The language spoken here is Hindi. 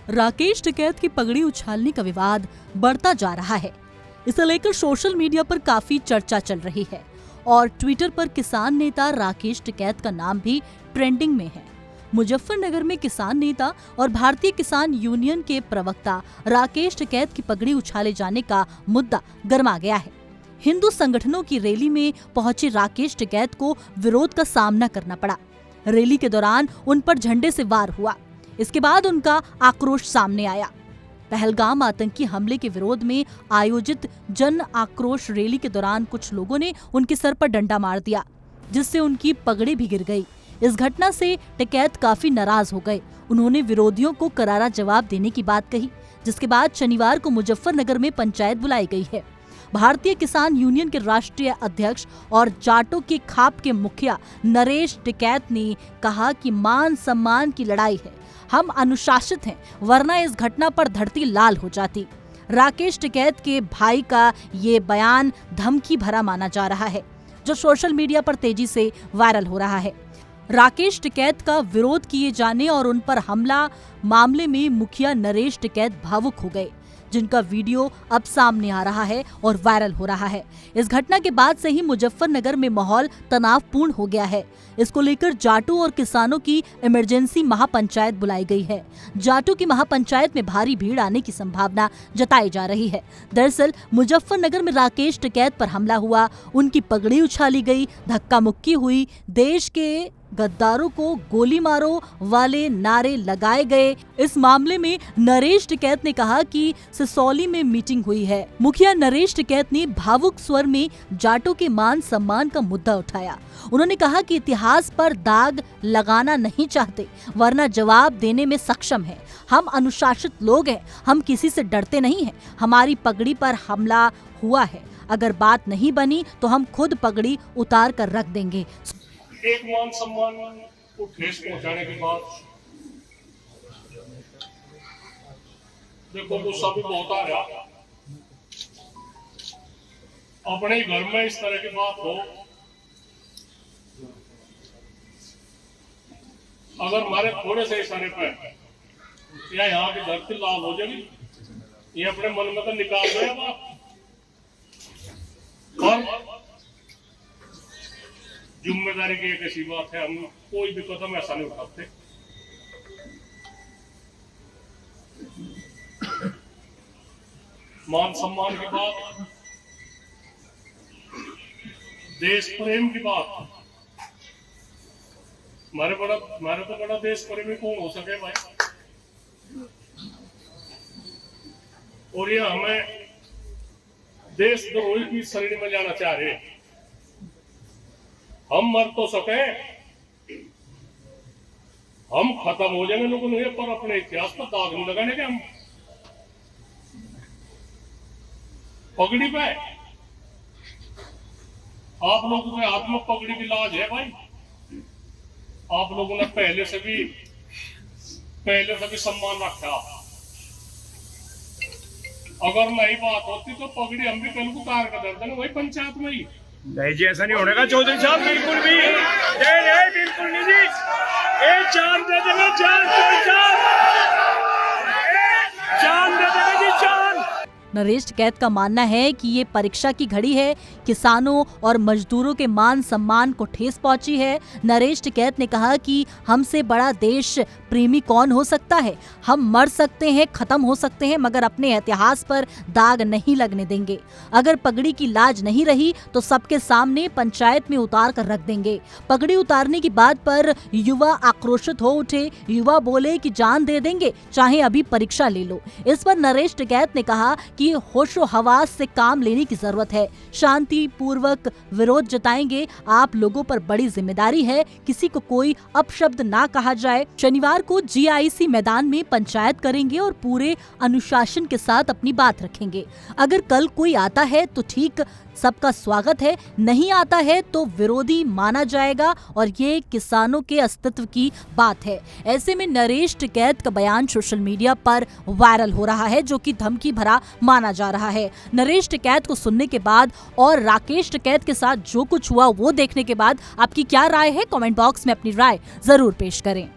राकेश टिकैत की पगड़ी उछालने का विवाद बढ़ता जा रहा है। इसे लेकर सोशल मीडिया पर काफी चर्चा चल रही है और ट्विटर पर किसान नेता राकेश टिकैत का नाम भी ट्रेंडिंग में है। मुजफ्फरनगर में किसान नेता और भारतीय किसान यूनियन के प्रवक्ता राकेश टिकैत की पगड़ी उछाले जाने का मुद्दा गर्मा गया है। हिंदू संगठनों की रैली में पहुंचे राकेश टिकैत को विरोध का सामना करना पड़ा। रैली के दौरान उन पर झंडे से वार हुआ। इसके बाद उनका आक्रोश सामने आया। पहलगाम आतंकी हमले के विरोध में आयोजित जन आक्रोश रैली के दौरान कुछ लोगों ने उनके सर पर डंडा मार दिया, जिससे उनकी पगड़ी भी गिर गई। इस घटना से टिकैत काफी नाराज हो गए। उन्होंने विरोधियों को करारा जवाब देने की बात कही, जिसके बाद शनिवार को मुजफ्फरनगर में पंचायत बुलाई गई है। भारतीय किसान यूनियन के राष्ट्रीय अध्यक्ष और जाटों के खाप के मुखिया नरेश टिकैत ने कहा कि मान सम्मान की लड़ाई है, हम अनुशासित हैं, वरना इस घटना पर धरती लाल हो जाती। राकेश टिकैत के भाई का ये बयान धमकी भरा माना जा रहा है, जो सोशल मीडिया पर तेजी से वायरल हो रहा है। राकेश टिकैत का विरोध किए जाने और उन पर हमला मामले में मुखिया नरेश टिकैत भावुक हो गए, जिनका वीडियो अब सामने आ रहा है और वायरल हो रहा है। इस घटना के बाद से ही मुजफ्फरनगर में माहौल तनावपूर्ण हो गया है। इसको लेकर जाटों और किसानों की इमरजेंसी महापंचायत बुलाई गई है। जाटों की महापंचायत में भारी भीड़ आने की संभावना जताई जा रही है। दरअसल मुजफ्फरनगर में राकेश टिकैत पर हमला हुआ, उनकी पगड़ी उछाली गई, धक्का मुक्की हुई, देश के गद्दारों को गोली मारो वाले नारे लगाए गए। इस मामले में नरेश टिकैत ने कहा कि सिसौली में मीटिंग हुई है। मुखिया नरेश टिकैत ने भावुक स्वर में जाटों के मान सम्मान का मुद्दा उठाया। उन्होंने कहा कि इतिहास पर दाग लगाना नहीं चाहते, वरना जवाब देने में सक्षम है। हम अनुशासित लोग हैं, हम किसी से डरते नहीं हैं। हमारी पगड़ी पर हमला हुआ है, अगर बात नहीं बनी तो हम खुद पगड़ी उतार कर रख देंगे। एक मान सम्मान को ठेस पहुंचाने के बाद देखो गुस्सा भी बहुत आ रहा। अपने घर में इस तरह की बात हो, अगर हमारे थोड़े से इशारे पे या यहाँ की धरती लाल हो जाएगी, ये अपने मन में तो निकाल दे बात। और जिम्मेदारी की एक ऐसी बात है, हम कोई भी कदम ऐसा नहीं उठाते। मान सम्मान की बात, देश प्रेम की बात, हमारे तो बड़ा देश प्रेमी कौन हो सके भाई। और ये हमें देशद्रोही की श्रेणी में जाना चाह रहे हैं। हम मर तो सके, हम खत्म हो जाएंगे लोगों ने, पर अपने इतिहास पर दाग नहीं लगाने के। हम पगड़ी पे आप लोगों के हाथ में पगड़ी की लाज है भाई। आप लोगों ने पहले से भी सम्मान रखा। अगर नहीं बात होती तो पगड़ी हम भी कल को उतार कर देते ना, वही पंचायत में ही। नहीं जी, ऐसा नहीं होने का चौधरी साहब, बिल्कुल भी नहीं, बिल्कुल नहीं जी। एक चांद दे देंगे, चांद दे देंगे जी, चांद। नरेश टिकैत का मानना है कि ये परीक्षा की घड़ी है, किसानों और मजदूरों के मान सम्मान को ठेस पहुंची है। नरेश टिकैत ने कहा कि हमसे बड़ा देश प्रेमी कौन हो सकता है। हम मर सकते हैं, खत्म हो सकते हैं, मगर अपने इतिहास पर दाग नहीं लगने देंगे। अगर पगड़ी की लाज नहीं रही तो सबके सामने पंचायत में उतार कर रख देंगे। पगड़ी उतारने की बात पर युवा आक्रोशित हो उठे। युवा बोले कि जान दे देंगे, चाहे अभी परीक्षा ले लो। इस पर नरेश टिकैत ने कहा कि होशो हवास से काम लेने की जरूरत है, शांति पूर्वक विरोध जताएंगे। आप लोगों पर बड़ी जिम्मेदारी है, किसी को कोई अपशब्द ना कहा जाए। शनिवार को जीआईसी मैदान में पंचायत करेंगे और पूरे अनुशासन के साथ अपनी बात रखेंगे। अगर कल कोई आता है तो ठीक, सबका स्वागत है, नहीं आता है तो विरोधी माना जाएगा और ये किसानों के अस्तित्व की बात है। ऐसे में नरेश टिकैत का बयान सोशल मीडिया पर वायरल हो रहा है, जो कि धमकी भरा माना जा रहा है। नरेश टिकैत को सुनने के बाद और राकेश टिकैत के साथ जो कुछ हुआ वो देखने के बाद आपकी क्या राय है? कमेंट बॉक्स में अपनी राय जरूर पेश करें।